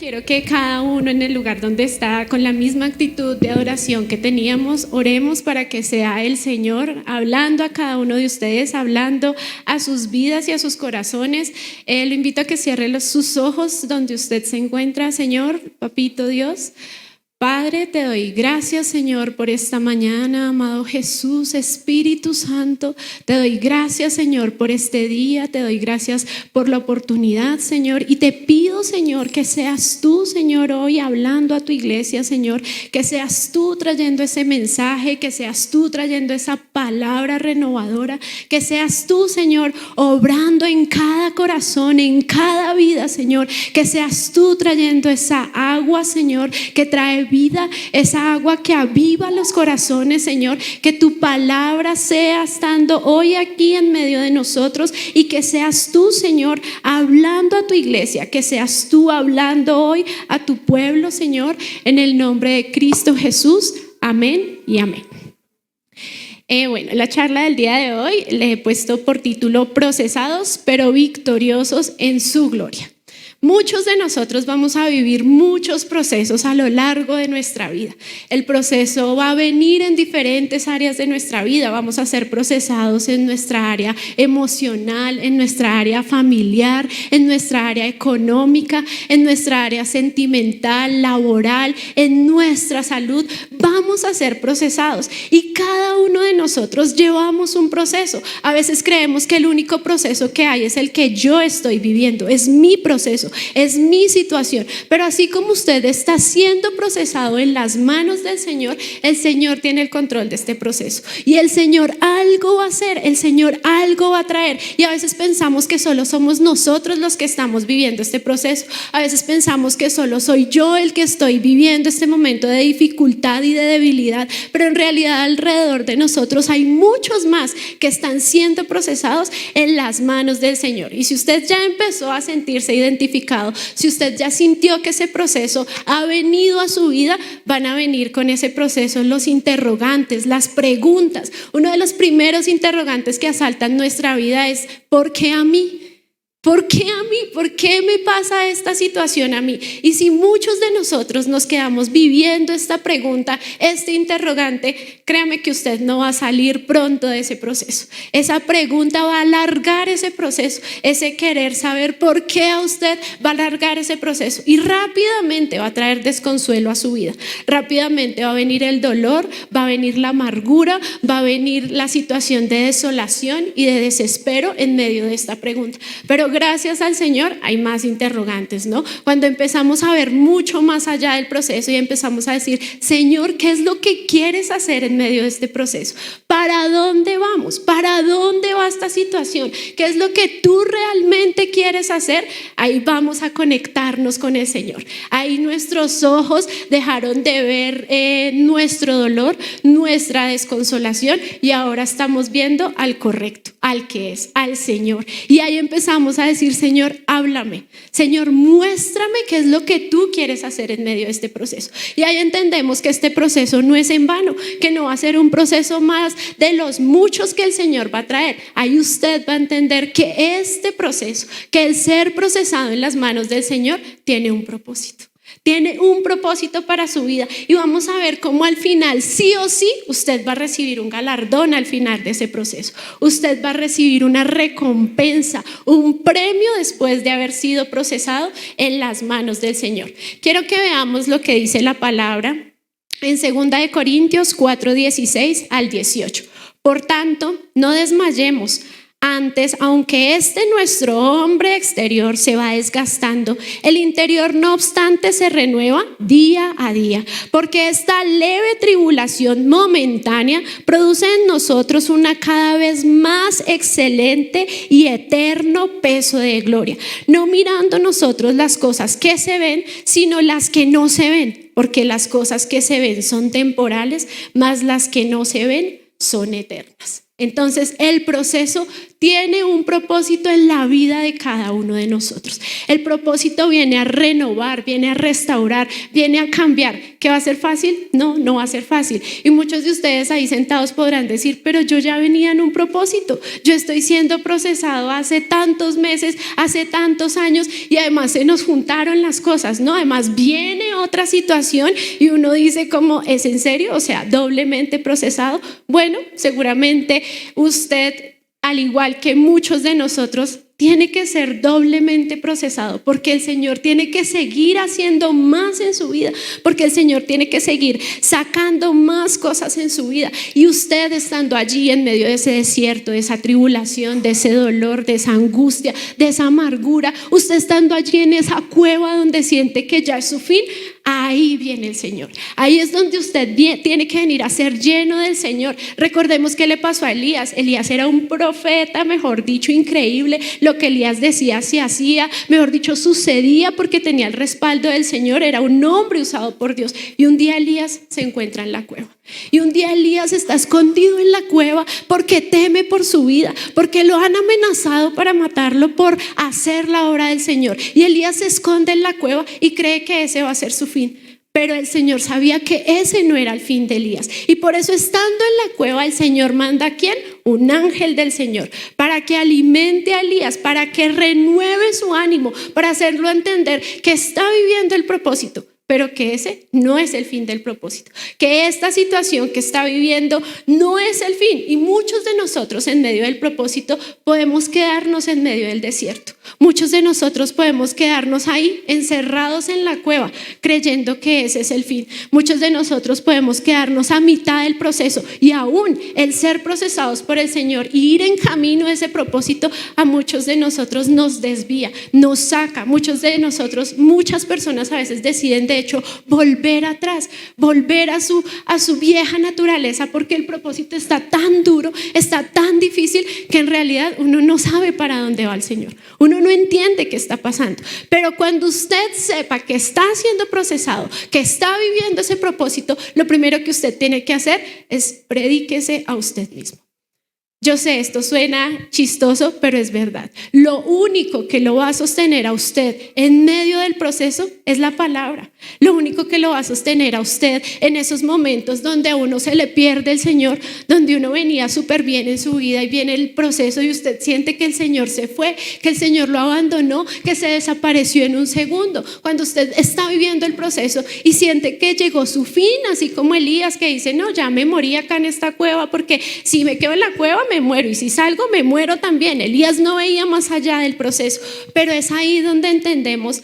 quiero que cada uno en el lugar donde está, con la misma actitud de adoración que teníamos, oremos para que sea el Señor hablando a cada uno de ustedes, hablando a sus vidas y a sus corazones. Lo invito a que cierre sus ojos donde usted se encuentra. Señor, Papito Dios, Padre, te doy gracias, Señor, por esta mañana, amado Jesús, Espíritu Santo. Te doy gracias, Señor, por este día. Te doy gracias por la oportunidad, Señor. Y te pido, Señor, que seas tú, Señor, hoy hablando a tu iglesia, Señor. Que seas tú trayendo ese mensaje, que seas tú trayendo esa palabra renovadora. Que seas tú, Señor, obrando en cada corazón, en cada vida, Señor. Que seas tú trayendo esa agua, Señor, que trae vida, esa agua que aviva los corazones, Señor. Que tu palabra sea estando hoy aquí en medio de nosotros y que seas tú, Señor, hablando a tu iglesia, que seas tú hablando hoy a tu pueblo, Señor, en el nombre de Cristo Jesús. Amén y amén. Bueno, la charla del día de hoy le he puesto por título Procesados pero victoriosos en su gloria. Muchos de nosotros vamos a vivir muchos procesos a lo largo de nuestra vida. El proceso va a venir en diferentes áreas de nuestra vida. Vamos a ser procesados en nuestra área emocional, en nuestra área familiar, en nuestra área económica, en nuestra área sentimental, laboral, en nuestra salud. Vamos a ser procesados y cada uno de nosotros llevamos un proceso. A veces creemos que el único proceso que hay es el que yo estoy viviendo, es mi proceso. Es mi situación, pero así como usted está siendo procesado en las manos del Señor, el Señor tiene el control de este proceso y el Señor algo va a hacer, el Señor algo va a traer. Y a veces pensamos que solo somos nosotros los que estamos viviendo este proceso. A veces pensamos que solo soy yo el que estoy viviendo este momento de dificultad y de debilidad, pero en realidad alrededor de nosotros hay muchos más que están siendo procesados en las manos del Señor. Y si usted ya empezó a sentirse identificado, si usted ya sintió que ese proceso ha venido a su vida, van a venir con ese proceso los interrogantes, las preguntas. Uno de los primeros interrogantes que asaltan nuestra vida es: ¿por qué a mí? ¿Por qué a mí? ¿Por qué me pasa esta situación a mí? Y si muchos de nosotros nos quedamos viviendo esta pregunta, este interrogante, créame que usted no va a salir pronto de ese proceso. Esa pregunta va a alargar ese proceso, ese querer saber por qué a usted va a alargar ese proceso y rápidamente va a traer desconsuelo a su vida. Rápidamente va a venir el dolor, va a venir la amargura, va a venir la situación de desolación y de desespero en medio de esta pregunta. Pero gracias al Señor hay más interrogantes, ¿no? Cuando empezamos a ver mucho más allá del proceso y empezamos a decir: Señor, ¿qué es lo que quieres hacer en medio de este proceso? ¿Para dónde vamos? ¿Para dónde va esta situación? ¿Qué es lo que tú realmente quieres hacer? Ahí vamos a conectarnos con el Señor. Ahí nuestros ojos dejaron de ver nuestro dolor, nuestra desconsolación, y ahora estamos viendo al correcto, al que es, al Señor. Y ahí empezamos a decir: Señor, háblame. Señor, muéstrame qué es lo que tú quieres hacer en medio de este proceso. Y ahí entendemos que este proceso no es en vano, que no va a ser un proceso más de los muchos que el Señor va a traer. Ahí usted va a entender que este proceso, que el ser procesado en las manos del Señor, tiene un propósito. Tiene un propósito para su vida y vamos a ver cómo al final, sí o sí, usted va a recibir un galardón al final de ese proceso. Usted va a recibir una recompensa, un premio después de haber sido procesado en las manos del Señor. Quiero que veamos lo que dice la palabra en 2 Corintios 4:16 al 18. Por tanto, no desmayemos. Antes, aunque nuestro hombre exterior se va desgastando, el interior no obstante se renueva día a día, porque esta leve tribulación momentánea produce en nosotros una cada vez más excelente y eterno peso de gloria, no mirando nosotros las cosas que se ven, sino las que no se ven, porque las cosas que se ven son temporales, mas las que no se ven son eternas. Entonces el proceso tiene un propósito en la vida de cada uno de nosotros. El propósito viene a renovar, viene a restaurar, viene a cambiar. ¿Qué va a ser fácil? No, no va a ser fácil. Y muchos de ustedes ahí sentados podrán decir, pero yo ya venía en un propósito. Yo estoy siendo procesado hace tantos meses, hace tantos años, y además se nos juntaron las cosas, ¿no? Además viene otra situación y uno dice como, ¿es en serio? O sea, doblemente procesado. Bueno, seguramente usted, al igual que muchos de nosotros, tiene que ser doblemente procesado, porque el Señor tiene que seguir haciendo más en su vida, porque el Señor tiene que seguir sacando más cosas en su vida. Y usted estando allí en medio de ese desierto, de esa tribulación, de ese dolor, de esa angustia, de esa amargura, usted estando allí en esa cueva donde siente que ya es su fin, ahí viene el Señor. Ahí es donde usted tiene que venir a ser lleno del Señor. Recordemos qué le pasó a Elías. Elías era un profeta, mejor dicho, increíble. Lo que Elías decía se hacía, mejor dicho, sucedía porque tenía el respaldo del Señor. Era un hombre usado por Dios. Y un día Elías se encuentra en la cueva. Y un día Elías está escondido en la cueva porque teme por su vida, porque lo han amenazado para matarlo por hacer la obra del Señor. Y Elías se esconde en la cueva y cree que ese va a ser su fin. Pero el Señor sabía que ese no era el fin de Elías. Y por eso, estando en la cueva, el Señor manda ¿a quién? Un ángel del Señor, para que alimente a Elías, para que renueve su ánimo, para hacerlo entender que está viviendo el propósito, pero que ese no es el fin del propósito, que esta situación que está viviendo no es el fin. Y muchos de nosotros en medio del propósito podemos quedarnos en medio del desierto. Muchos de nosotros podemos quedarnos ahí encerrados en la cueva creyendo que ese es el fin. Muchos de nosotros podemos quedarnos a mitad del proceso, y aún el ser procesados por el Señor y ir en camino a ese propósito, a muchos de nosotros nos desvía, nos saca. Muchos de nosotros, muchas personas a veces deciden de hecho volver atrás, volver a su vieja naturaleza, porque el propósito está tan duro, está tan difícil, que en realidad uno no sabe para dónde va el Señor. Uno no entiende qué está pasando. Pero cuando usted sepa que está siendo procesado, que está viviendo ese propósito, lo primero que usted tiene que hacer es predíquese a usted mismo. Yo sé, esto suena chistoso, pero es verdad. Lo único que lo va a sostener a usted en medio del proceso es la palabra. Lo único que lo va a sostener a usted en esos momentos donde a uno se le pierde el Señor, donde uno venía súper bien en su vida y viene el proceso y usted siente que el Señor se fue, que el Señor lo abandonó, que se desapareció en un segundo. Cuando usted está viviendo el proceso y siente que llegó su fin, así como Elías, que dice, no, ya me morí acá en esta cueva, porque si me quedo en la cueva me muero, y si salgo me muero también. Elías no veía más allá del proceso, pero es ahí donde entendemos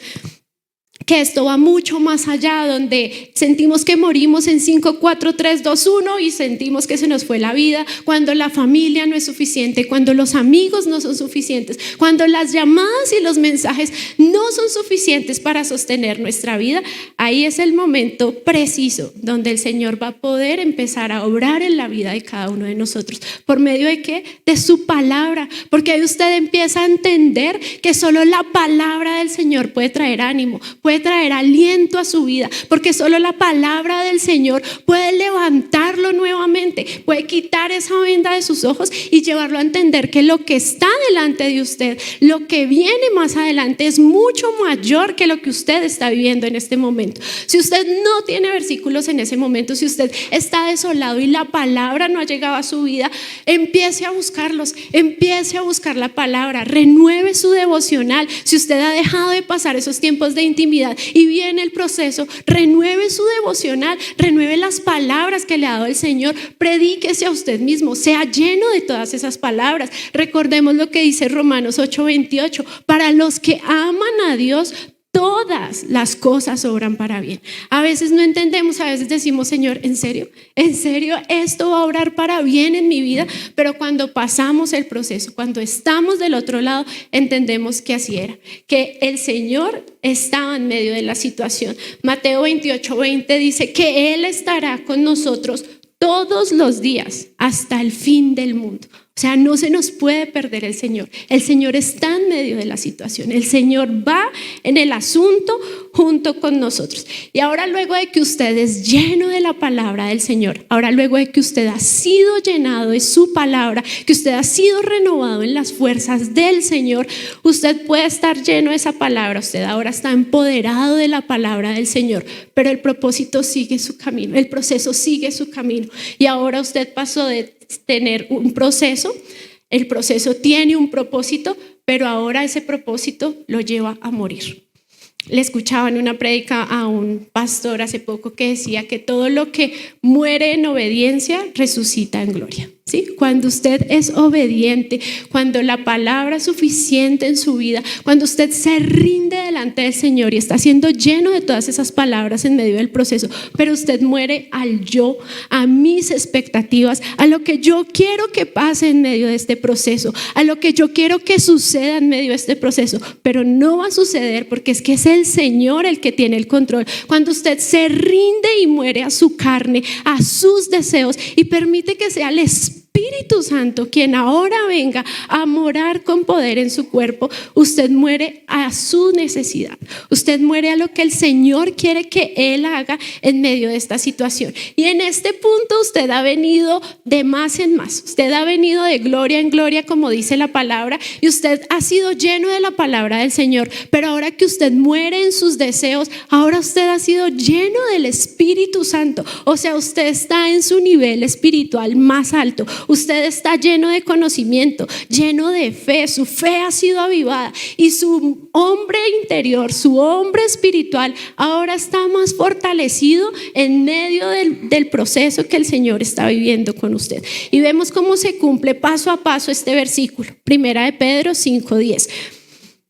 que esto va mucho más allá, donde sentimos que morimos en 5, 4, 3, 2, 1 y sentimos que se nos fue la vida, cuando la familia no es suficiente, cuando los amigos no son suficientes, cuando las llamadas y los mensajes no son suficientes para sostener nuestra vida. Ahí es el momento preciso donde el Señor va a poder empezar a obrar en la vida de cada uno de nosotros. ¿Por medio de qué? De su palabra, porque ahí usted empieza a entender que solo la palabra del Señor puede traer ánimo, puede traer aliento a su vida, porque solo la palabra del Señor puede levantarlo nuevamente, puede quitar esa venda de sus ojos y llevarlo a entender que lo que está delante de usted, lo que viene más adelante, es mucho mayor que lo que usted está viviendo en este momento. Si usted no tiene versículos en ese momento, si usted está desolado y la palabra no ha llegado a su vida, empiece a buscarlos, empiece a buscar la palabra, renueve su devocional. Si usted ha dejado de pasar esos tiempos de intimidad y viene el proceso, renueve su devocional, renueve las palabras que le ha dado el Señor, predíquese a usted mismo, sea lleno de todas esas palabras. Recordemos lo que dice Romanos 8:28, para los que aman a Dios, todas las cosas obran para bien. A veces no entendemos, a veces decimos, Señor, ¿en serio? ¿En serio esto va a obrar para bien en mi vida? Pero cuando pasamos el proceso, cuando estamos del otro lado, entendemos que así era, que el Señor estaba en medio de la situación. Mateo 28:20 dice que Él estará con nosotros todos los días hasta el fin del mundo. O sea, no se nos puede perder el Señor. El Señor está en medio de la situación. El Señor va en el asunto junto con nosotros. Y ahora, luego de que usted es lleno de la palabra del Señor, ahora luego de que usted ha sido llenado de su palabra, que usted ha sido renovado en las fuerzas del Señor, usted puede estar lleno de esa palabra. Usted ahora está empoderado de la palabra del Señor, pero el propósito sigue su camino, el proceso sigue su camino. Y ahora usted pasó de tener un proceso, el proceso tiene un propósito, pero ahora ese propósito lo lleva a morir. Le escuchaba en una prédica a un pastor hace poco que decía que todo lo que muere en obediencia resucita en gloria. ¿Sí? Cuando usted es obediente, cuando la palabra es suficiente en su vida, cuando usted se rinde delante del Señor y está siendo lleno de todas esas palabras en medio del proceso, pero usted muere al yo, a mis expectativas, a lo que yo quiero que pase en medio de este proceso, a lo que yo quiero que suceda en medio de este proceso, pero no va a suceder porque es que es el Señor el que tiene el control. Cuando usted se rinde y muere a su carne, a sus deseos y permite que sea el Espíritu Santo quien ahora venga a morar con poder en su cuerpo, usted muere a su necesidad. Usted muere a lo que el Señor quiere que Él haga en medio de esta situación. Y en este punto usted ha venido de más en más. Usted ha venido de gloria en gloria, como dice la palabra, y usted ha sido lleno de la palabra del Señor. Pero ahora que usted muere en sus deseos, ahora usted ha sido lleno del Espíritu Santo. O sea, usted está en su nivel espiritual más alto. Usted está lleno de conocimiento, lleno de fe. Su fe ha sido avivada y su hombre interior, su hombre espiritual ahora está más fortalecido en medio del proceso que el Señor está viviendo con usted. Y vemos cómo se cumple paso a paso este versículo, 1 de Pedro 5:10.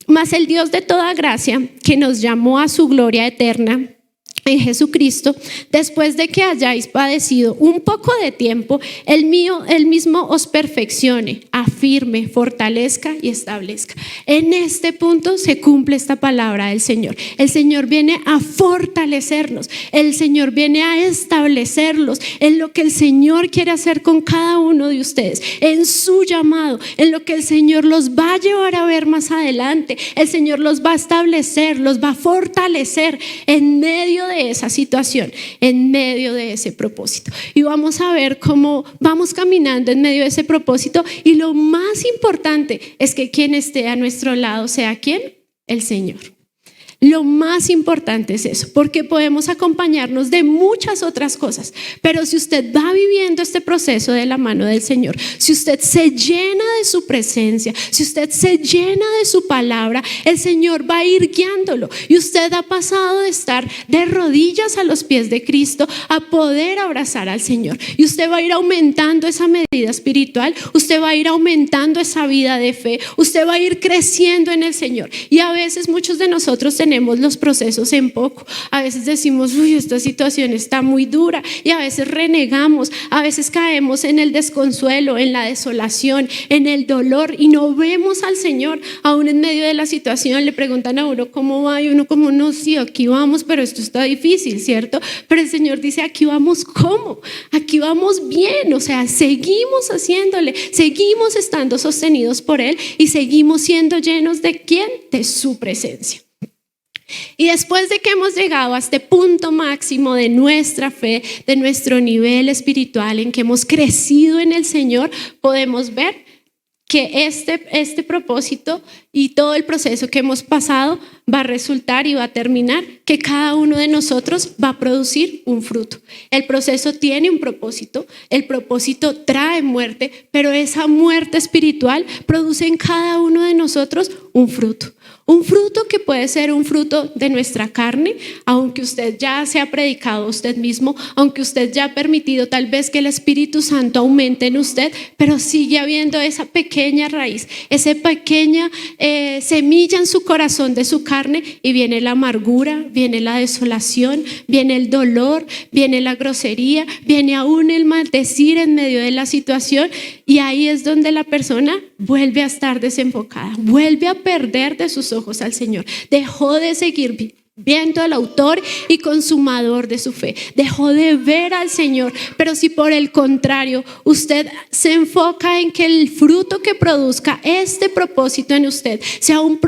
Mas el Dios de toda gracia, que nos llamó a su gloria eterna en Jesucristo, después de que hayáis padecido un poco de tiempo, Él mismo os perfeccione, afirme, fortalezca y establezca. En este punto se cumple esta palabra del Señor. El Señor viene a fortalecernos, el Señor viene a establecerlos en lo que el Señor quiere hacer con cada uno de ustedes, en su llamado, en lo que el Señor los va a llevar a ver más adelante. El Señor los va a establecer, los va a fortalecer en medio de esa situación, en medio de ese propósito. Y vamos a ver cómo vamos caminando en medio de ese propósito, y lo más importante es que quien esté a nuestro lado sea ¿quién? El Señor. Lo más importante es eso, porque podemos acompañarnos de muchas otras cosas, pero si usted va viviendo este proceso de la mano del Señor, si usted se llena de su presencia, si usted se llena de su palabra, el Señor va a ir guiándolo, y usted ha pasado de estar de rodillas a los pies de Cristo a poder abrazar al Señor, y usted va a ir aumentando esa medida espiritual, usted va a ir aumentando esa vida de fe, usted va a ir creciendo en el Señor. Y a veces muchos de nosotros tenemos los procesos en poco. A veces decimos, uy, esta situación está muy dura, y a veces renegamos, a veces caemos en el desconsuelo, en la desolación, en el dolor, y no vemos al Señor. Aún en medio de la situación le preguntan a uno cómo va, y uno como no, sí, aquí vamos, pero esto está difícil, ¿cierto? Pero el Señor dice, aquí vamos, ¿cómo? Aquí vamos bien. O sea, seguimos haciéndole, seguimos estando sostenidos por Él, y seguimos siendo llenos de ¿quién? De su presencia. Y después de que hemos llegado a este punto máximo de nuestra fe, de nuestro nivel espiritual, en que hemos crecido en el Señor, podemos ver que este propósito y todo el proceso que hemos pasado va a resultar y va a terminar que cada uno de nosotros va a producir un fruto. El proceso tiene un propósito, el propósito trae muerte, pero esa muerte espiritual produce en cada uno de nosotros un fruto. Un fruto que puede ser un fruto de nuestra carne, aunque usted ya se ha predicado a usted mismo, aunque usted ya ha permitido tal vez que el Espíritu Santo aumente en usted, pero sigue habiendo esa pequeña raíz, esa pequeña semilla en su corazón de su carne, y viene la amargura, viene la desolación, viene el dolor, viene la grosería, viene aún el maldecir en medio de la situación, y ahí es donde la persona vuelve a estar desenfocada, vuelve a perder de sus ojos al Señor, dejó de seguir viendo al autor y consumador de su fe. Dejó de ver al Señor. Pero si por el contrario usted se enfoca en que el fruto que produzca este propósito en usted sea un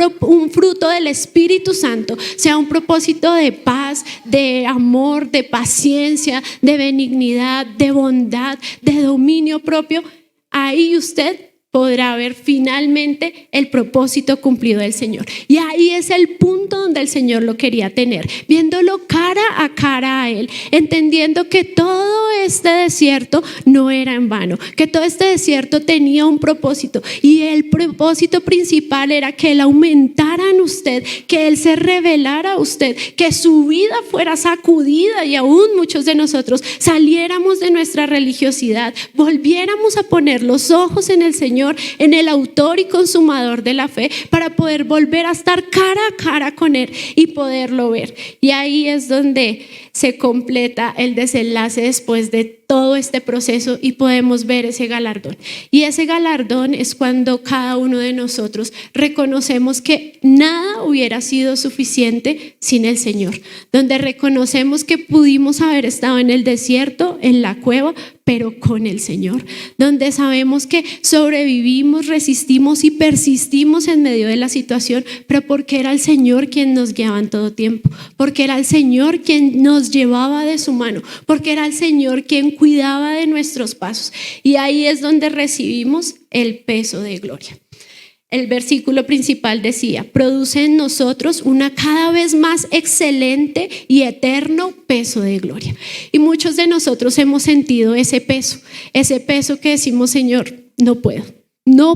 fruto del Espíritu Santo, sea un propósito de paz, de amor, de paciencia, de benignidad, de bondad, de dominio propio, ahí usted podrá ver finalmente el propósito cumplido del Señor. Y ahí es el punto donde el Señor lo quería tener, viéndolo cara a Él, entendiendo que todo este desierto no era en vano, que todo este desierto tenía un propósito, y el propósito principal era que Él aumentara en usted, que Él se revelara a usted, que su vida fuera sacudida y aún muchos de nosotros saliéramos de nuestra religiosidad, volviéramos a poner los ojos en el Señor, en el autor y consumador de la fe, para poder volver a estar cara a cara con Él y poderlo ver. Y ahí es donde se completa el desenlace después de todo este proceso y podemos ver ese galardón. Y ese galardón es cuando cada uno de nosotros reconocemos que nada hubiera sido suficiente sin el Señor, donde reconocemos que pudimos haber estado en el desierto, en la cueva, pero con el Señor, donde sabemos que sobrevivimos, resistimos y persistimos en medio de la situación, pero porque era el Señor quien nos guiaba en todo tiempo, porque era el Señor quien nos llevaba de su mano, porque era el Señor quien cuidaba de nuestros pasos. Y ahí es donde recibimos el peso de gloria. El versículo principal decía: produce en nosotros una cada vez más excelente y eterno peso de gloria. Y muchos de nosotros hemos sentido ese peso que decimos: Señor, no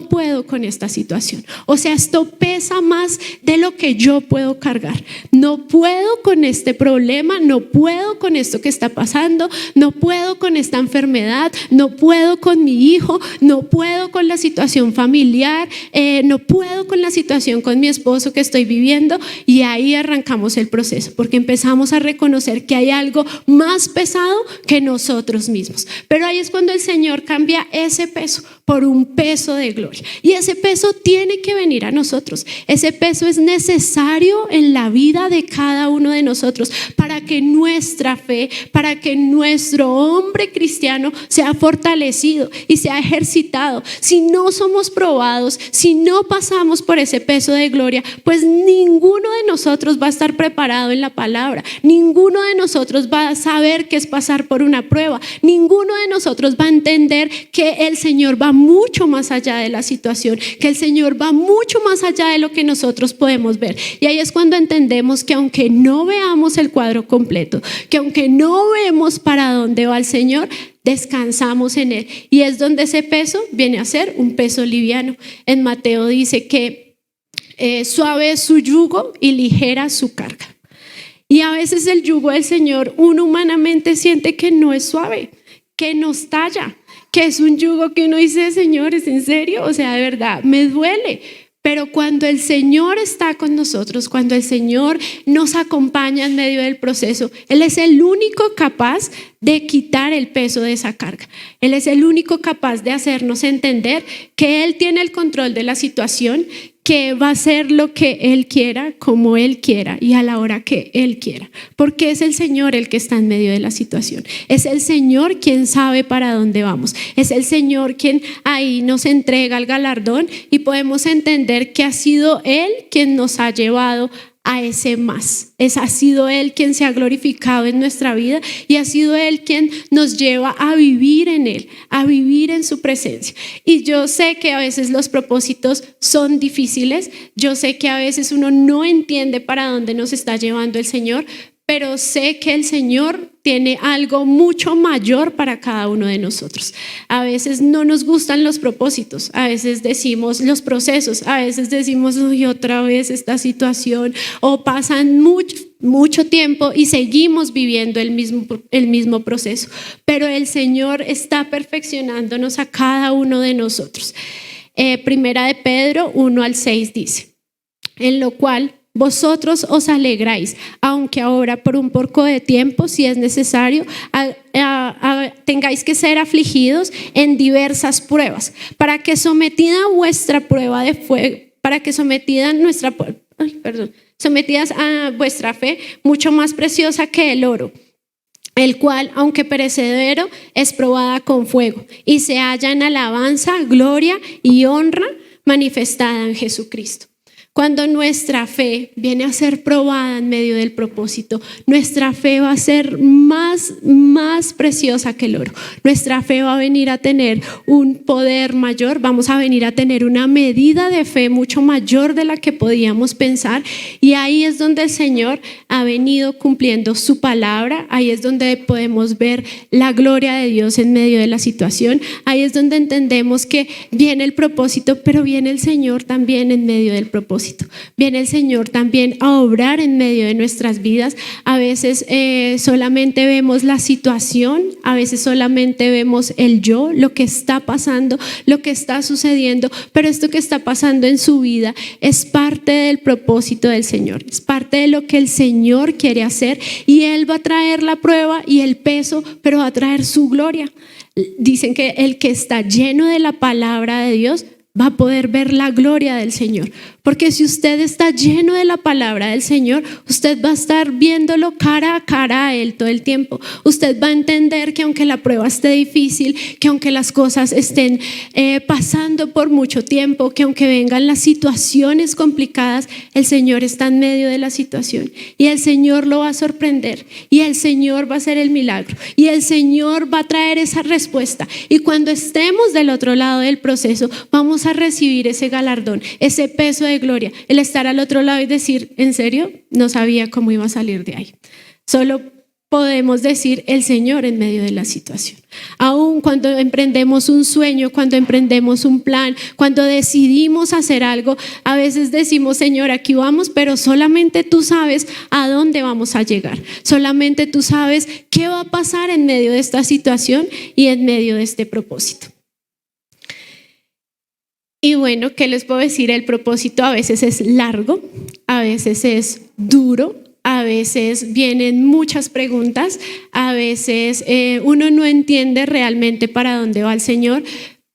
puedo con esta situación. O sea, esto pesa más de lo que yo puedo cargar. No puedo con este problema, no puedo con esto que está pasando, no puedo con esta enfermedad, no puedo con mi hijo, no puedo con la situación familiar, no puedo con la situación con mi esposo que estoy viviendo. Y ahí arrancamos el proceso, porque empezamos a reconocer que hay algo más pesado que nosotros mismos. Pero ahí es cuando el Señor cambia ese peso por un peso de gloria. Y ese peso tiene que venir a nosotros. Ese peso es necesario en la vida de cada uno de nosotros para que nuestra fe, para que nuestro hombre cristiano sea fortalecido y sea ejercitado. Si no somos probados, si no pasamos por ese peso de gloria, pues ninguno de nosotros va a estar preparado en la palabra. Ninguno de nosotros va a saber qué es pasar por una prueba. Ninguno de nosotros va a entender que el Señor va mucho más allá de la situación, que el Señor va mucho más allá de lo que nosotros podemos ver. Y ahí es cuando entendemos que aunque no veamos el cuadro completo, que aunque no vemos para dónde va el Señor, descansamos en Él. Y es donde ese peso viene a ser un peso liviano. En Mateo dice que suave es su yugo y ligera su carga. Y a veces el yugo del Señor uno humanamente siente que no es suave, que nos talla, que es un yugo que uno dice: Señor, ¿es en serio? O sea, de verdad, me duele. Pero cuando el Señor está con nosotros, cuando el Señor nos acompaña en medio del proceso, Él es el único capaz de quitar el peso de esa carga. Él es el único capaz de hacernos entender que Él tiene el control de la situación, que va a hacer lo que Él quiera, como Él quiera y a la hora que Él quiera, porque es el Señor el que está en medio de la situación. Es el Señor quien sabe para dónde vamos. Es el Señor quien ahí nos entrega el galardón y podemos entender que ha sido Él quien nos ha llevado a ese más. Ha sido Él quien se ha glorificado en nuestra vida y ha sido Él quien nos lleva a vivir en Él, a vivir en su presencia. Y yo sé que a veces los propósitos son difíciles, yo sé que a veces uno no entiende para dónde nos está llevando el Señor, pero sé que el Señor tiene algo mucho mayor para cada uno de nosotros. A veces no nos gustan los propósitos, a veces decimos los procesos, a veces decimos: uy, otra vez esta situación, o pasan mucho tiempo y seguimos viviendo el mismo proceso. Pero el Señor está perfeccionándonos a cada uno de nosotros. Primera de Pedro 1-6 dice: en lo cual vosotros os alegráis, aunque ahora por un poco de tiempo, si es necesario, tengáis que ser afligidos en diversas pruebas, para que sometida vuestra prueba de fuego, sometidas a vuestra fe, mucho más preciosa que el oro, el cual, aunque perecedero, es probada con fuego y se halla en alabanza, gloria y honra manifestada en Jesucristo. Cuando nuestra fe viene a ser probada en medio del propósito, nuestra fe va a ser más preciosa que el oro. Nuestra fe va a venir a tener un poder mayor, vamos a venir a tener una medida de fe mucho mayor de la que podíamos pensar, y ahí es donde el Señor ha venido cumpliendo su palabra. Ahí es donde podemos ver la gloria de Dios en medio de la situación. Ahí es donde entendemos que viene el propósito, pero viene el Señor también en medio del propósito. Viene el Señor también a obrar en medio de nuestras vidas. A veces solamente vemos la situación, a veces solamente vemos el yo, lo que está pasando, lo que está sucediendo, pero esto que está pasando en su vida es parte del propósito del Señor, es parte de lo que el Señor quiere hacer, y Él va a traer la prueba y el peso, pero va a traer su gloria. Dicen que el que está lleno de la palabra de Dios va a poder ver la gloria del Señor, porque si usted está lleno de la palabra del Señor, usted va a estar viéndolo cara a cara a Él todo el tiempo. Usted va a entender que aunque la prueba esté difícil, que aunque las cosas estén pasando por mucho tiempo, que aunque vengan las situaciones complicadas, el Señor está en medio de la situación, y el Señor lo va a sorprender, y el Señor va a hacer el milagro, y el Señor va a traer esa respuesta, y cuando estemos del otro lado del proceso, vamos a recibir ese galardón, ese peso de gloria, el estar al otro lado y decir: ¿en serio? No sabía cómo iba a salir de ahí. Solo podemos decir el Señor en medio de la situación. Aún cuando emprendemos un sueño, cuando emprendemos un plan, cuando decidimos hacer algo, a veces decimos: Señor, aquí vamos, pero solamente tú sabes a dónde vamos a llegar. Solamente tú sabes qué va a pasar en medio de esta situación y en medio de este propósito. Y bueno, ¿qué les puedo decir? El propósito a veces es largo, a veces es duro, a veces vienen muchas preguntas, a veces uno no entiende realmente para dónde va el Señor,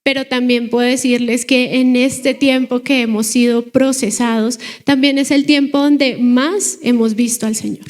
pero también puedo decirles que en este tiempo que hemos sido procesados, también es el tiempo donde más hemos visto al Señor.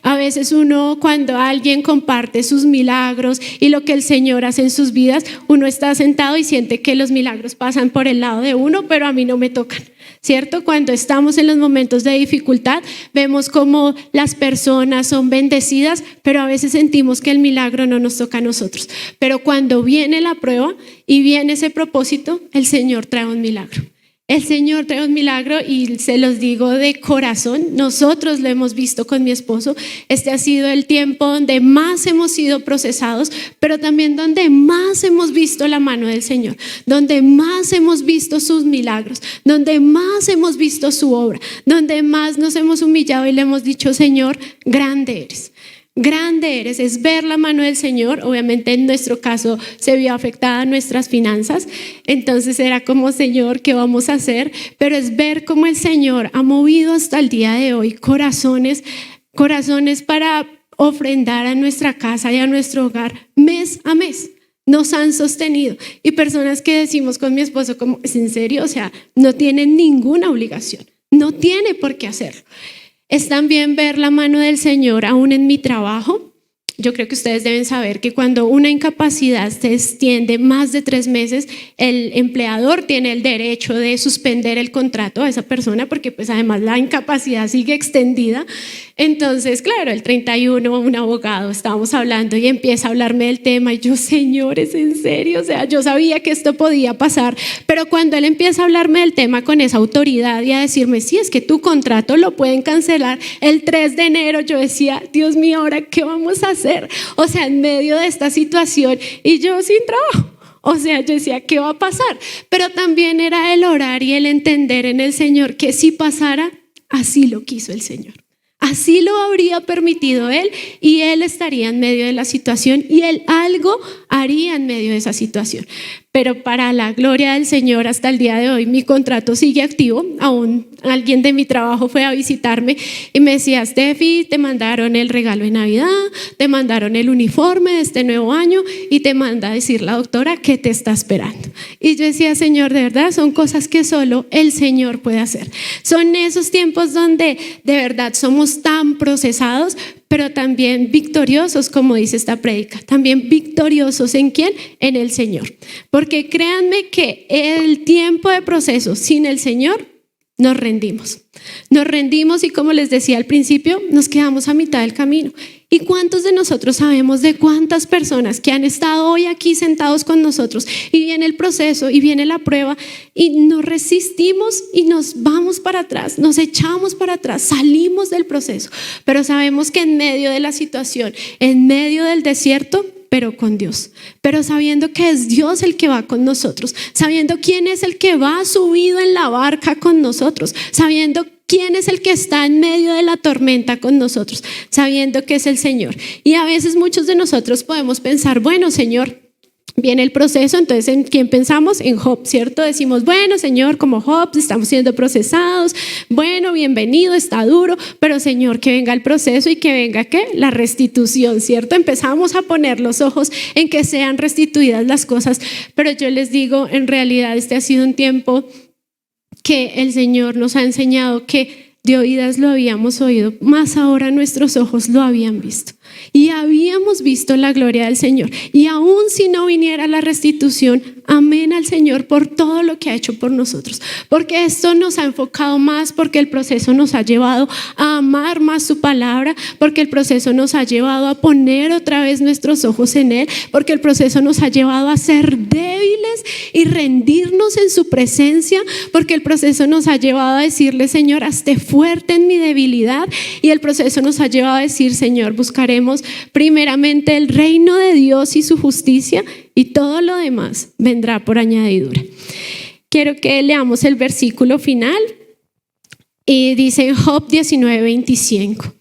A veces uno, cuando alguien comparte sus milagros y lo que el Señor hace en sus vidas, uno está sentado y siente que los milagros pasan por el lado de uno, pero a mí no me tocan, ¿cierto? Cuando estamos en los momentos de dificultad, vemos cómo las personas son bendecidas, pero a veces sentimos que el milagro no nos toca a nosotros. Pero cuando viene la prueba y viene ese propósito, el Señor trae un milagro. El Señor trae un milagro, y se los digo de corazón, nosotros lo hemos visto con mi esposo. Este ha sido el tiempo donde más hemos sido procesados, pero también donde más hemos visto la mano del Señor, donde más hemos visto sus milagros, donde más hemos visto su obra, donde más nos hemos humillado y le hemos dicho: Señor, grande eres. Grande eres. Es ver la mano del Señor. Obviamente en nuestro caso se vio afectada nuestras finanzas, entonces era como: Señor, ¿qué vamos a hacer? Pero es ver cómo el Señor ha movido hasta el día de hoy corazones para ofrendar a nuestra casa y a nuestro hogar mes a mes. Nos han sostenido, y personas que decimos con mi esposo como: ¿es en serio? O sea, no tienen ninguna obligación, no tiene por qué hacerlo. Es también ver la mano del Señor aún en mi trabajo. Yo creo que ustedes deben saber que cuando una incapacidad se extiende más de 3 meses, el empleador tiene el derecho de suspender el contrato a esa persona, porque pues además la incapacidad sigue extendida. Entonces, claro, el 31 un abogado, estábamos hablando y empieza a hablarme del tema, y yo: Señor, ¿es en serio? O sea, yo sabía que esto podía pasar, pero cuando él empieza a hablarme del tema con esa autoridad y a decirme: sí, es que tu contrato lo pueden cancelar el 3 de enero, yo decía: Dios mío, ¿ahora qué vamos a hacer? O sea, en medio de esta situación, y yo sin trabajo. O sea, yo decía: ¿qué va a pasar? Pero también era el orar y el entender en el Señor que si pasara, así lo quiso el Señor. Así lo habría permitido Él y Él estaría en medio de la situación y Él algo haría en medio de esa situación. Pero para la gloria del Señor, hasta el día de hoy mi contrato sigue activo. Aún alguien de mi trabajo fue a visitarme y me decía: Steffi, te mandaron el regalo de Navidad, te mandaron el uniforme de este nuevo año y te manda a decir la doctora que te está esperando. Y yo decía: Señor, de verdad son cosas que solo el Señor puede hacer. Son esos tiempos donde de verdad somos tan procesados, pero también victoriosos, como dice esta prédica. También victoriosos ¿en quién? En el Señor. Porque créanme que el tiempo de proceso sin el Señor nos rendimos. Nos rendimos y, como les decía al principio, nos quedamos a mitad del camino. ¿Y cuántos de nosotros sabemos de cuántas personas que han estado hoy aquí sentados con nosotros y viene el proceso y viene la prueba y nos resistimos y nos vamos para atrás, nos echamos para atrás, salimos del proceso, pero sabemos que en medio de la situación, en medio del desierto, pero con Dios, pero sabiendo que es Dios el que va con nosotros, sabiendo quién es el que va subido en la barca con nosotros, sabiendo quién es el que está en medio de la tormenta con nosotros, sabiendo que es el Señor. Y a veces muchos de nosotros podemos pensar: bueno, Señor, viene el proceso, entonces ¿en quién pensamos? En Job, ¿cierto? Decimos: bueno, Señor, como Job estamos siendo procesados, bueno, bienvenido, está duro, pero Señor, que venga el proceso y que venga ¿qué? La restitución, ¿cierto? Empezamos a poner los ojos en que sean restituidas las cosas, pero yo les digo, en realidad este ha sido un tiempo que el Señor nos ha enseñado que de oídas lo habíamos oído, más ahora nuestros ojos lo habían visto. Y habíamos visto la gloria del Señor. Y aún si no viniera la restitución, amén al Señor por todo lo que ha hecho por nosotros. Porque esto nos ha enfocado más, porque el proceso nos ha llevado a amar más su palabra, porque el proceso nos ha llevado a poner otra vez nuestros ojos en Él, porque el proceso nos ha llevado a ser débiles y rendirnos en su presencia, porque el proceso nos ha llevado a decirle: Señor, hazte fuerte en mi debilidad. Y el proceso nos ha llevado a decir: Señor, buscaremos primeramente el reino de Dios y su justicia, y todo lo demás vendrá por añadidura. Quiero que leamos el versículo final y dice en Job 19:25: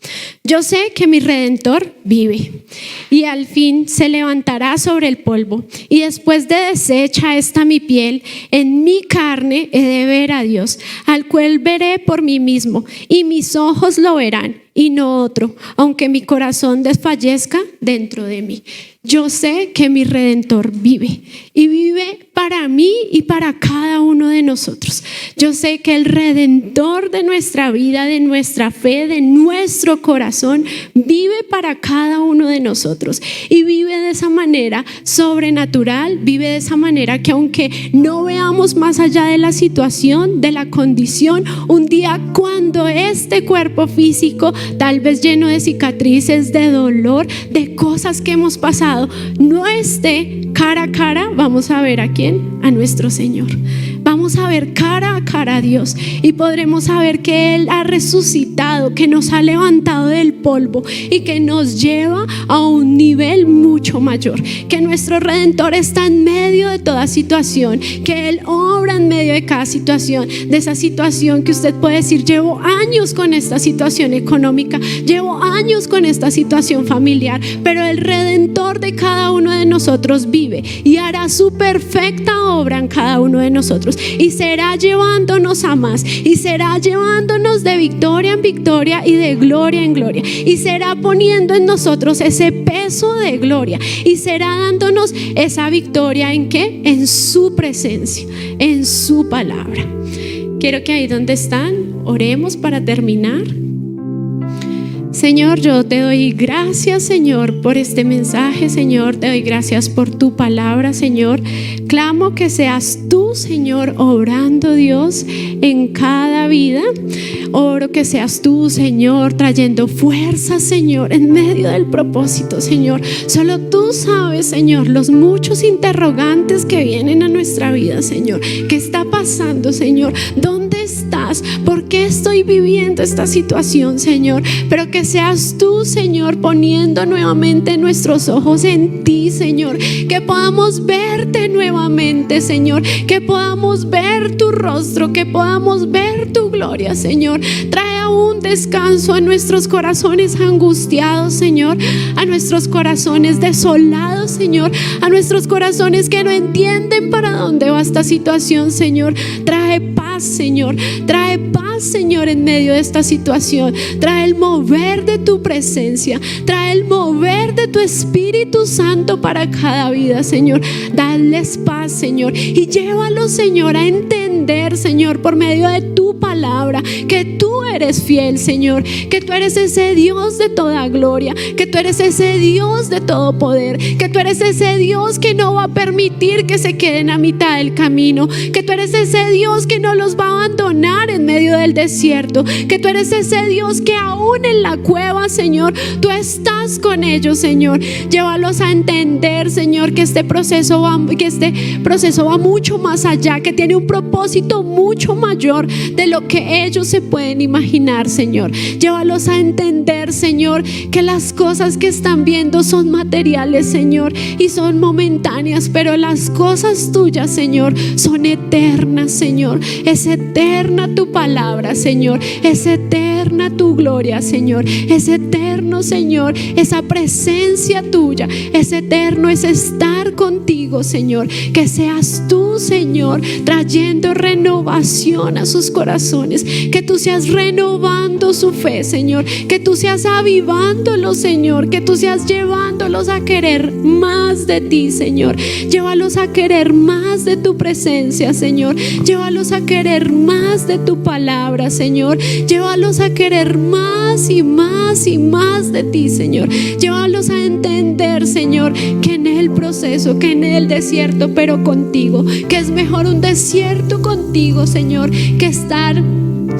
yo sé que mi Redentor vive y al fin se levantará sobre el polvo, y después de deshecha esta mi piel, en mi carne he de ver a Dios, al cual veré por mí mismo, y mis ojos lo verán y no otro, aunque mi corazón desfallezca dentro de mí. Yo sé que mi Redentor vive y vive para mí y para cada uno de nosotros. Yo sé que el Redentor de nuestra vida, de nuestra fe, de nuestro corazón, vive para cada uno de nosotros y vive de esa manera sobrenatural, vive de esa manera que aunque no veamos más allá de la situación, de la condición, un día cuando este cuerpo físico, tal vez lleno de cicatrices, de dolor, de cosas que hemos pasado, no esté cara a cara, vamos a ver a quién, a nuestro Señor. Vamos a ver cara a cara a Dios y podremos saber que Él ha resucitado, que nos ha levantado del polvo y que nos lleva a un nivel mucho mayor, que nuestro Redentor está en medio de toda situación, que Él obra en medio de cada situación, de esa situación que usted puede decir: llevo años con esta situación económica, llevo años con esta situación familiar, pero el Redentor de cada uno de nosotros vive y hará su perfecta obra en cada uno de nosotros, y será llevándonos a más, y será llevándonos de victoria en victoria y de gloria en gloria, y será poniendo en nosotros ese peso de gloria, y será dándonos esa victoria ¿en qué? En su presencia, en su palabra. Quiero que ahí donde están oremos para terminar. Señor, yo te doy gracias, Señor, por este mensaje, Señor. Te doy gracias por tu palabra, Señor. Clamo que seas tú, Señor, obrando, Dios, en cada vida. Oro que seas tú, Señor, trayendo fuerza, Señor, en medio del propósito, Señor. Solo tú sabes, Señor, los muchos interrogantes que vienen a nuestra vida, Señor. ¿Qué está pasando, Señor? ¿Dónde estás? ¿Por qué estoy viviendo esta situación, Señor? Pero que que seas tú, Señor, poniendo nuevamente nuestros ojos en ti, Señor, que podamos verte nuevamente, Señor, que podamos ver tu rostro, que podamos ver tu gloria, Señor. Trae un descanso a nuestros corazones angustiados, Señor, a nuestros corazones desolados, Señor, a nuestros corazones que no entienden para dónde va esta situación, Señor. Trae paz, Señor, trae paz, Señor, en medio de esta situación. Trae el mover de tu presencia, trae el mover de tu Espíritu Santo para cada vida, Señor. Dales paz, Señor, y llévalos, Señor, a entender, Señor, por medio de tu palabra, que tú eres fiel, Señor, que tú eres ese Dios de toda gloria, que tú eres ese Dios de todo poder, que tú eres ese Dios que no va a permitir que se queden a mitad del camino, que tú eres ese Dios que no los va a abandonar en medio del desierto, que tú eres ese Dios que aún en la cueva, Señor, tú estás con ellos, Señor. Llévalos a entender, Señor, que este proceso va mucho más allá, que tiene un propósito mucho mayor de lo que ellos se pueden imaginar, Señor. Llévalos a entender, Señor, que las cosas que están viendo son materiales, Señor, y son momentáneas, pero las cosas tuyas, Señor, son eternas, Señor. Es eterna tu palabra, Señor. Es eterna tu gloria, Señor. Es eterno, Señor, esa presencia tuya. Es eterno ese estar contigo, Señor. Que seas tú, Señor, trayendo renovación a sus corazones, que tú seas renovando su fe, Señor, que tú seas avivándolo, Señor, que tú seas llevándolos a querer más de ti, Señor. Llévalos a querer más de tu presencia, Señor. Llévalos a querer más de tu palabra, Señor. Llévalos a querer más y más y más de ti, Señor. Llévalos a entender, Señor, que en el proceso, que en el desierto, pero contigo, que es mejor un desierto contigo, Señor, que estar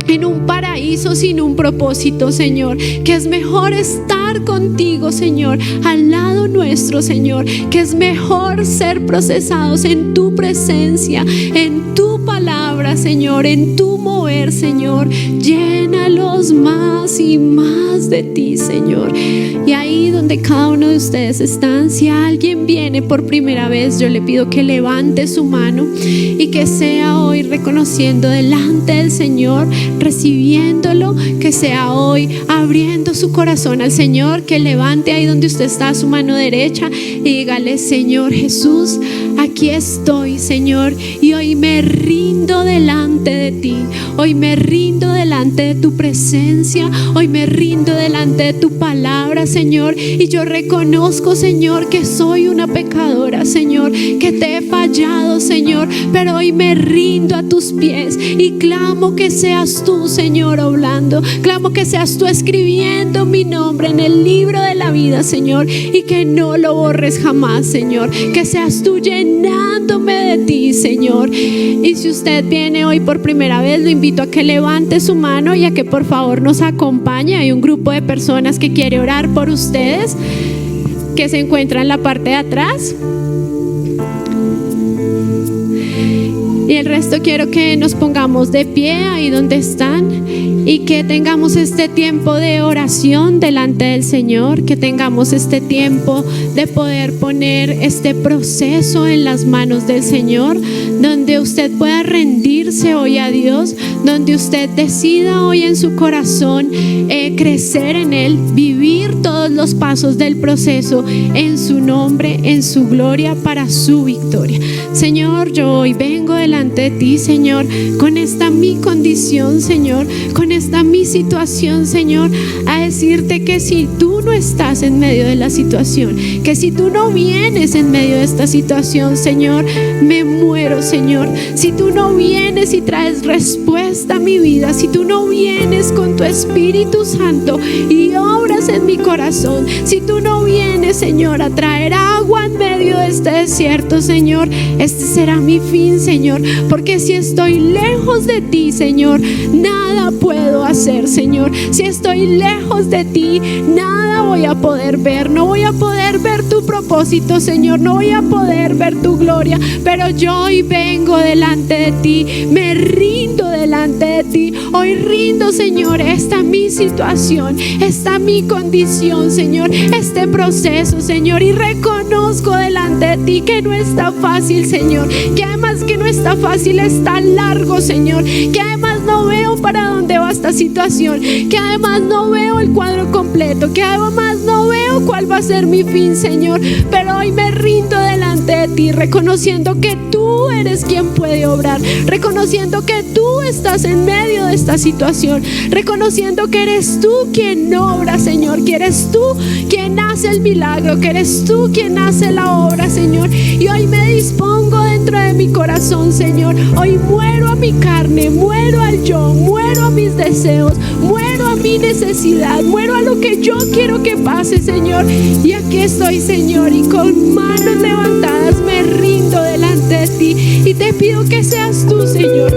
en un paraíso sin un propósito, Señor. Que es mejor estar contigo, Señor, al lado nuestro, Señor. Que es mejor ser procesados en tu presencia, en tu palabra, Señor, en tu mover, Señor. Llénalos más y más de ti, Señor. Y ahí donde cada uno de ustedes están, si alguien viene por primera vez, yo le pido que levante su mano y que sea hoy reconociendo delante del Señor, recibiéndolo, que sea hoy abriendo su corazón al Señor, que levante ahí donde usted está su mano derecha y dígale: Señor Jesús, aquí estoy, Señor, y hoy me rindo delante de ti. Hoy me rindo delante de tu presencia. Hoy me rindo delante de tu palabra, Señor, y yo reconozco, Señor, que soy una pecadora, Señor, que te he fallado, Señor, pero hoy me rindo a tus pies y clamo que seas tú, Señor, obrando. Clamo que seas tú escribiendo mi nombre en el libro de la vida, Señor, y que no lo borres jamás, Señor. Que seas tú llenándome de ti, Señor. Y si usted viene hoy por primera vez, lo invito a que levante su mano y a que por favor nos acompañe. Hay un grupo de personas que quiere orar por ustedes, que se encuentra en la parte de atrás. Y el resto quiero que nos pongamos de pie ahí donde están y que tengamos este tiempo de oración delante del Señor, que tengamos este tiempo de poder poner este proceso en las manos del Señor, donde usted pueda rendirse hoy a Dios, donde usted decida hoy en su corazón crecer en Él, vivir todos los pasos del proceso en su nombre, en su gloria, para su victoria. Señor, yo hoy vengo delante de ti, Señor, con esta mi condición, Señor, con esta mi situación, Señor, a decirte que si tú no estás en medio de la situación, que si tú no vienes en medio de esta situación, Señor, me muero, Señor. Si tú no vienes y traes respuesta a mi vida, si tú no vienes con tu Espíritu Santo y obras en mi corazón, si tú no vienes, Señor, a traer agua en medio de este desierto, Señor, este será mi fin, Señor, porque si estoy lejos de ti, Señor, nada puedo hacer, Señor. Si estoy lejos de ti, nada voy a poder ver, no voy a poder ver tu propósito, Señor, no voy a poder ver tu gloria, pero yo hoy vengo delante de ti, me rindo delante de ti. Hoy rindo, Señor, esta mi situación, esta mi condición, Señor, este proceso, Señor, y reconozco delante de ti que no está fácil, Señor, que además que no está fácil, está largo, Señor, que además no veo para dónde va esta situación, que además no veo el cuadro completo, que además no veo cuál va a ser mi fin, Señor, pero hoy me rindo delante de ti, reconociendo que tú eres quien puede obrar, reconociendo que tú estás en medio de esta situación, reconociendo que eres tú quien obra, Señor, que eres tú quien hace el milagro, que eres tú quien hace la obra, Señor. Y hoy me dispongo dentro de mi corazón, Señor. Hoy muero a mi carne, muero al yo, muero a mis deseos, muero a mi necesidad, muero a lo que yo quiero que pase, Señor. Y aquí estoy, Señor, y con manos levantadas me rindo delante de ti y te pido que seas tú, Señor,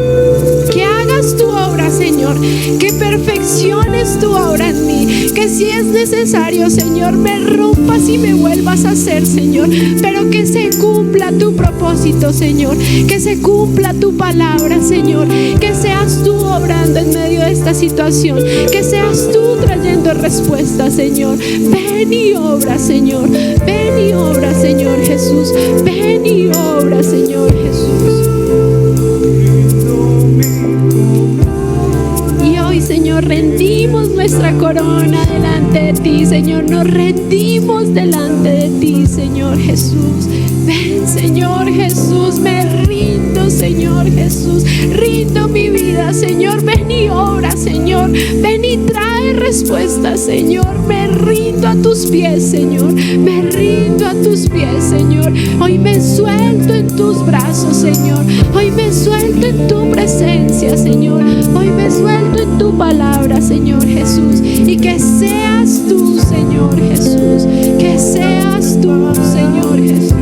que hagas tu obra, Señor, que perfecciones tu obra en mí, que si es necesario, Señor, me rompas y me vuelvas a hacer, Señor, pero que se cumpla tu propósito, Señor, que se cumpla tu palabra, Señor, que seas tú obrando en medio de esta situación, que seas tú trayendo respuestas, Señor. Ven y obra, Señor, ven y obra, Señor Jesús, ven y obra, Señor Jesús. Y hoy, Señor, rendimos nuestra corona delante de ti, Señor, nos rendimos delante de ti, Señor Jesús. Ven, Señor Jesús, me rindo, Señor Jesús, rindo mi vida, Señor, ven y obra, Señor, ven y trae respuestas, Señor, me rindo a tus pies, Señor, me rindo a tus pies, Señor. Hoy me suelto en tus brazos, Señor, hoy me suelto en tu presencia, Señor, hoy me suelto en tu palabra, Señor Jesús, y que seas tú, Señor Jesús, que seas tú, Señor Jesús.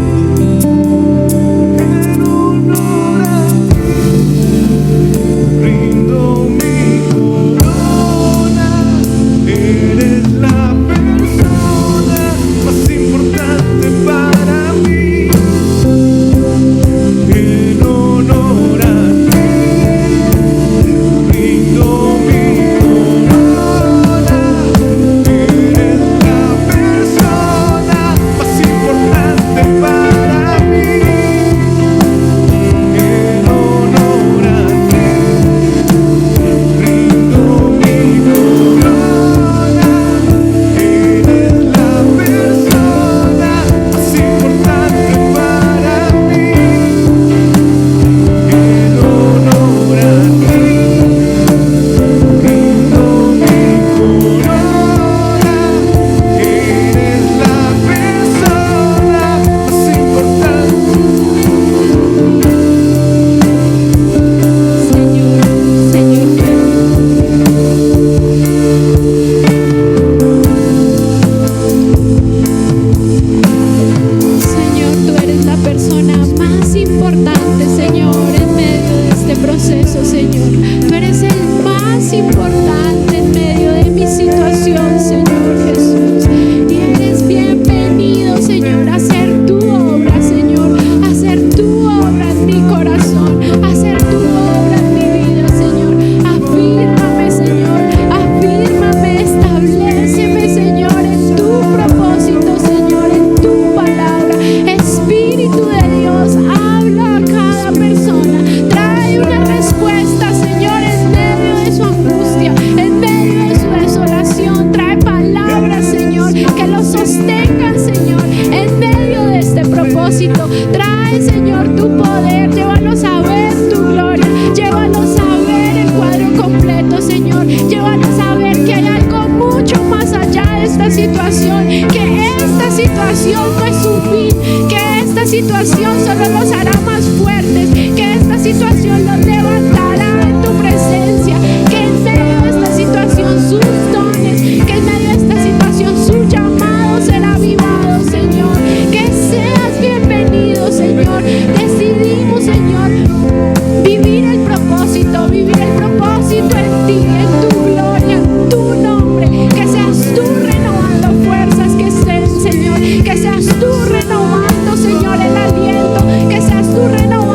Que seas tú renovando, Señor, el aliento, que seas tú renovando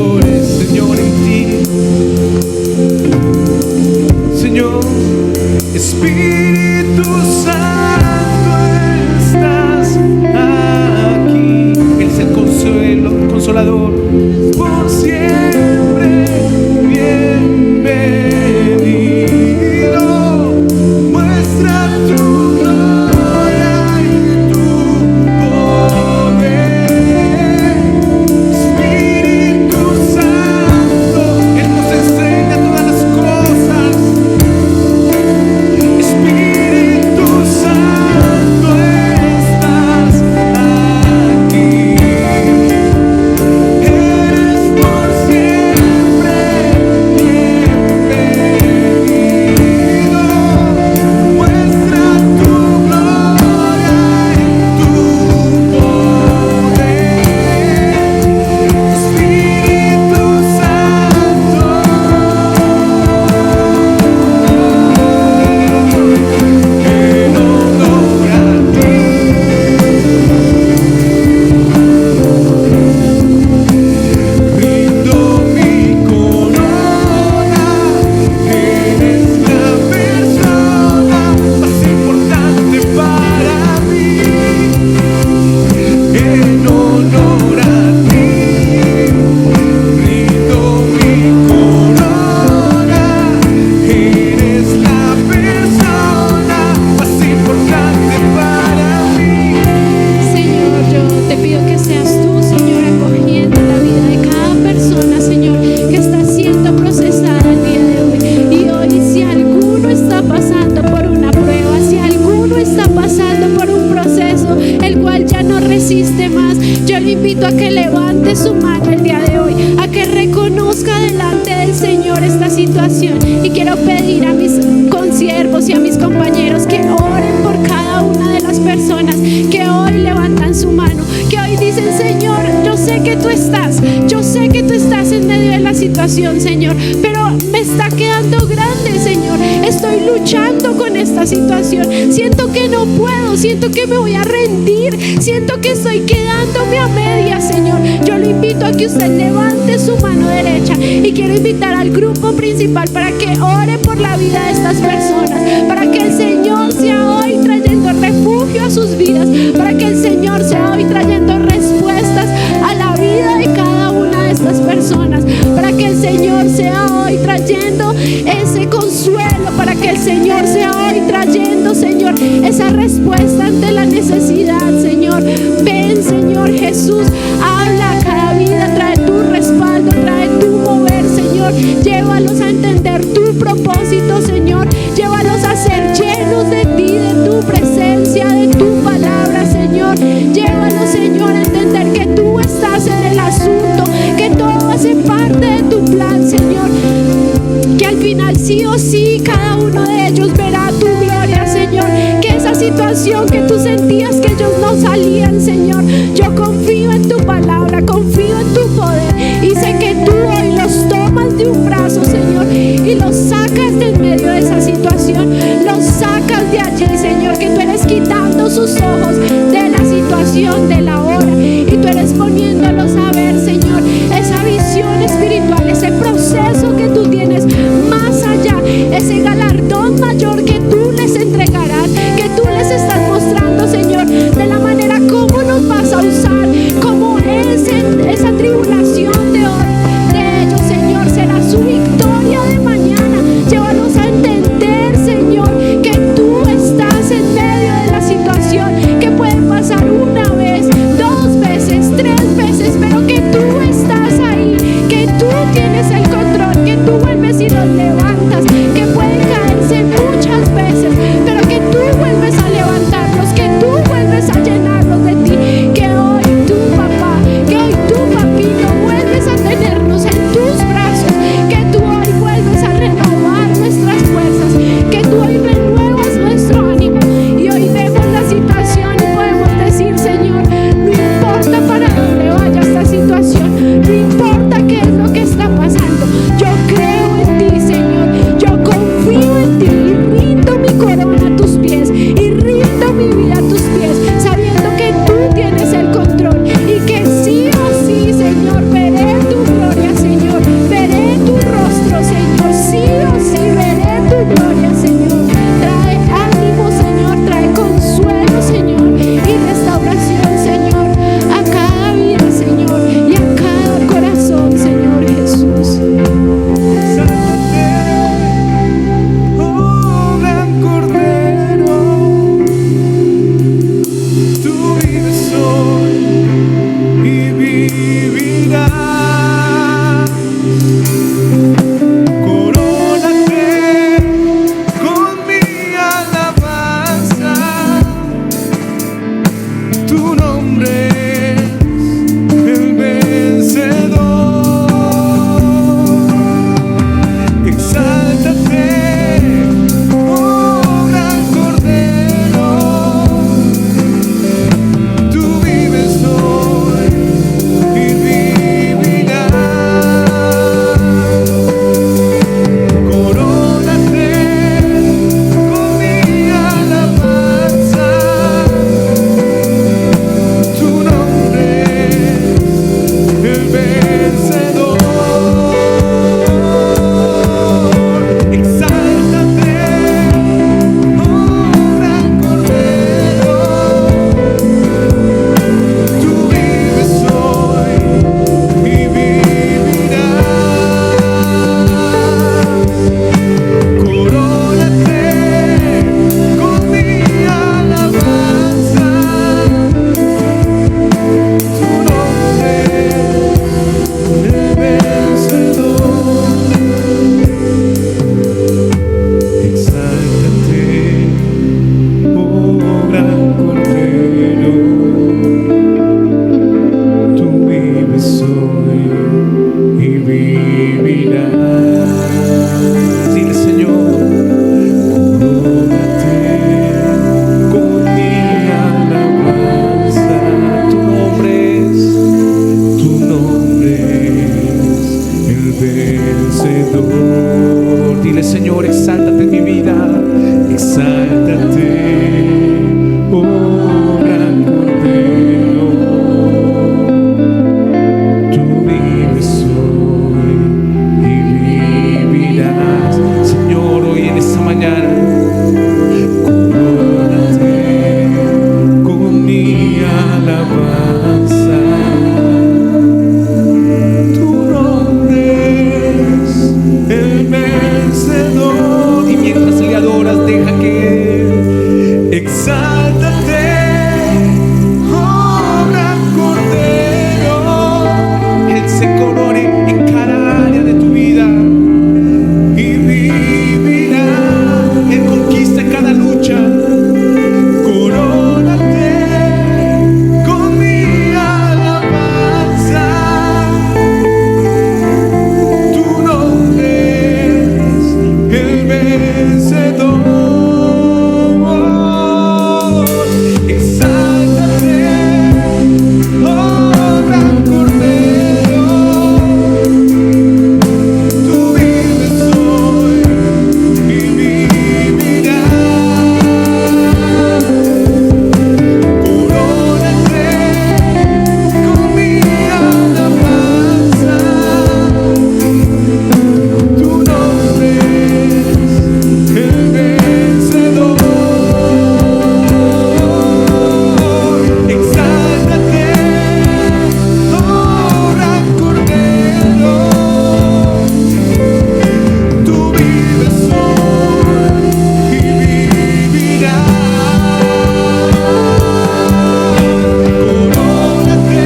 mayores, Señor, en ti. Señor, Espíritu Santo, estás aquí. Él es el consuelo, consolador, por siempre bienvenido. Muestra tu gloria y tu poder. Espíritu Santo, Él nos enseña todas las cosas. Espíritu Santo, estás aquí. Eres por siempre bienvenido. Muestra tu gloria y tu poder. Espíritu Santo, en honor a ti. Rindo mi corona, eres la persona más importante para mí. En honor a ti, rindo mi corona, eres la persona más importante para mí. Señor, yo te pido que seas tú, Señor, acogiendo la vida de cada persona, Señor, que está siendo procesada el día de hoy. Y hoy, si alguno está pasando por una prueba, si alguno está pasando por un proceso el cual ya no resiste más, yo le invito a que levante su mano el día de hoy, a que reconozca delante del Señor esta situación. Y quiero pedir a mis consiervos y a mis compañeros que oren por cada una de las personas que hoy levantan su mano, que hoy dicen: Señor, yo sé que tú estás en medio de la situación, Señor, pero me está quedando grande, Señor. Estoy luchando con esta situación, siento que no puedo, siento que me voy a rendir, siento que estoy quedándome a medias, Señor. Yo lo invito a que usted levante su mano derecha, y quiero invitar al grupo principal para que ore por la vida de estas personas, para que el Señor sea hoy trayendo refugio a sus vidas, para que el Señor sea hoy trayendo respuestas a la vida de cada una de estas personas, para que el Señor sea hoy trayendo ese consuelo, para que el Señor sea hoy trayendo, Señor, esa respuesta ante la necesidad, Señor. Ven, Señor Jesús, habla a cada vida, trae tu respaldo, trae tu mover, Señor. Llévalos a entender tu propósito, Señor. Llévalos a ser llenos de ti, de tu presencia, de tu palabra, Señor. Llévalos, Señor, a entender que tú estás en el asunto, que todo hace parte de tu plan, Señor. Que al final sí o sí cada uno de ellos verá tu gloria, Señor. Que esa situación que tú sentías que ellos no salían, Señor, yo confío en tu palabra, confío en tu poder, y sé que tú hoy los tomas de un brazo, Señor, y los sacas de en medio de esa situación, los sacas de allí, Señor, que tú eres quitando sus ojos de la situación, de la hora, y tú eres poniéndolos a ver, Señor, esa visión espiritual, ese proceso que tú tienes más allá, ese galardón mayor que tú les entregarás, que tú les estás mostrando, Señor, de la manera como nos vas a usar vencedor. Dile, Señor, exáltate en mi vida, exáltate, oh gran Cordero. Tú vives hoy y vivirás. Señor, hoy en esta mañana, corónate con mi alabanza. Tu nombre es el vencedor. Y mientras le adoras, deja que Él exáltate, oh gran Cordero. Él se corone en cada área de tu vida y vivirá. Él conquista cada lucha. Corónate con mi alabanza. Tu nombre es el vencedor. Exáltate, oh gran Cordero. Tú vives hoy y vivirás. Corónate con mi alabanza. Tu nombre es el vencedor. Exáltate, oh gran Cordero. Tú vives hoy y vivirás. Corónate.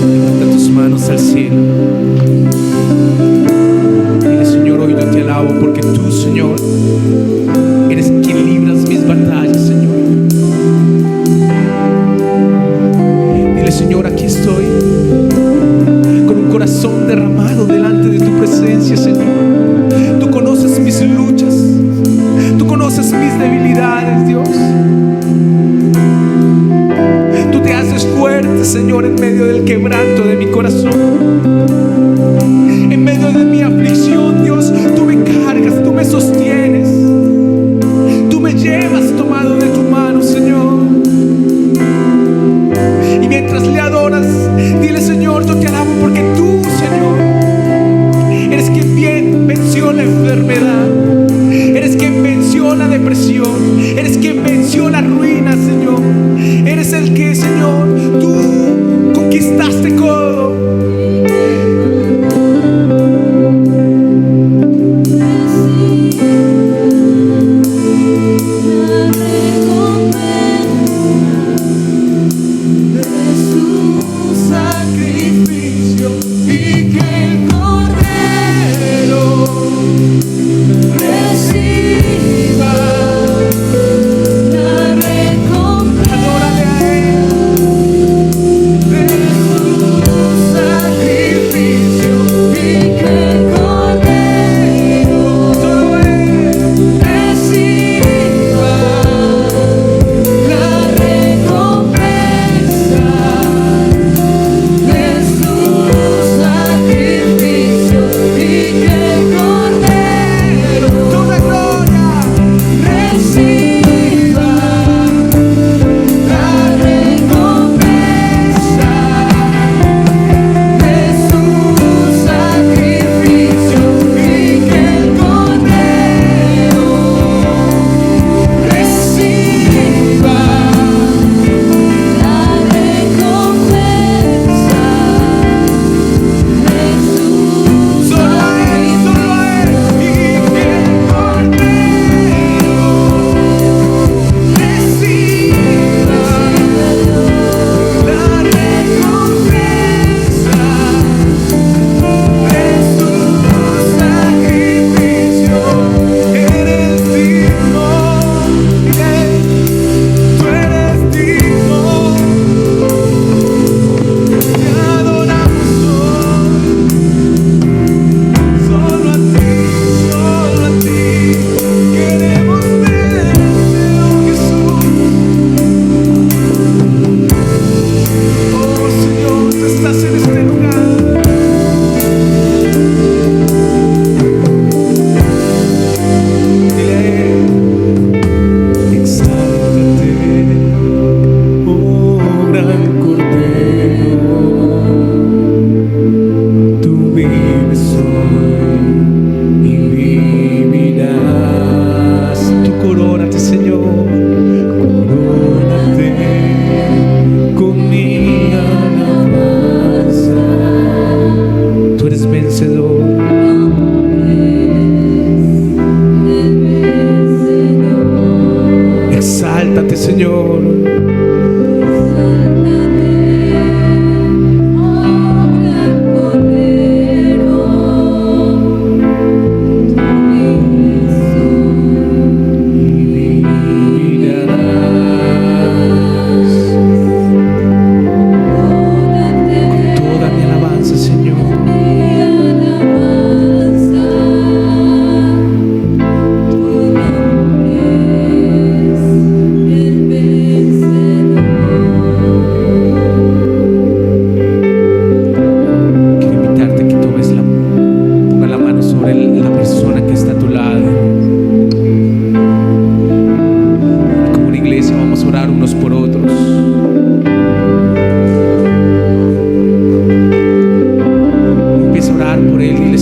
Levanta tus manos al cielo. Dile, Señor, hoy yo te alabo porque tú, Señor, eres quien libras mis batallas, Señor. Dile, Señor, aquí estoy con un corazón derramado delante de tu presencia, Señor. Tú conoces mis luchas, tú conoces mis debilidades, Dios. Tú te haces fuerte, Señor, en medio del quebranto de mi corazón. En medio de mi aflicción, Dios, tú me cargas, tú me sostienes. Tú me llevas tomado de tu mano, Señor. Y mientras le adoras, dile, Señor, yo te alabo porque tú, Señor, eres quien venció la enfermedad. Eres quien venció la depresión. Eres quien venció la ruina, Señor. Eres el que, Señor, tú conquistaste todo.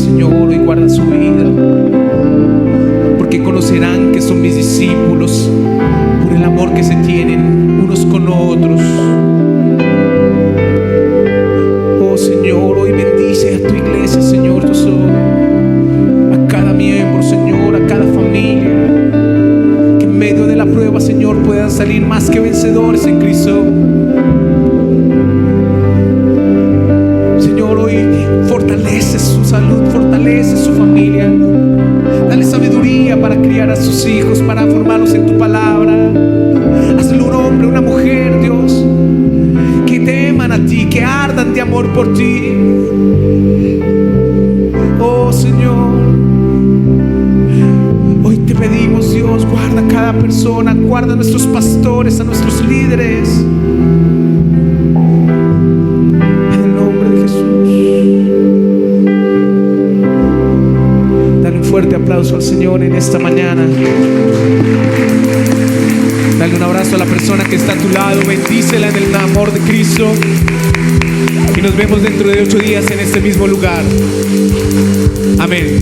Señor, hoy guarda su vida, porque conocerán que son mis discípulos por el amor que se tienen unos con otros. Oh Señor, hoy bendice a tu iglesia, Señor, tu sol, a cada miembro, Señor, a cada familia, que en medio de la prueba, Señor, puedan salir más que vencedores en Cristo. Señor, hoy fortalece su salud, fortalece su familia. Dale sabiduría para criar a sus hijos, para formarlos en tu palabra. Hazlo un hombre, una mujer, Dios, que teman a ti, que ardan de amor por ti. Oh Señor, hoy te pedimos, Dios, guarda a cada persona, guarda a nuestros pastores, a nuestros líderes. En el nombre de Jesús. Dale un fuerte aplauso al Señor en esta mañana. Dale un abrazo a la persona que está a tu lado, bendícela en el amor de Cristo. Y nos vemos dentro de 8 días en este mismo lugar. Amén.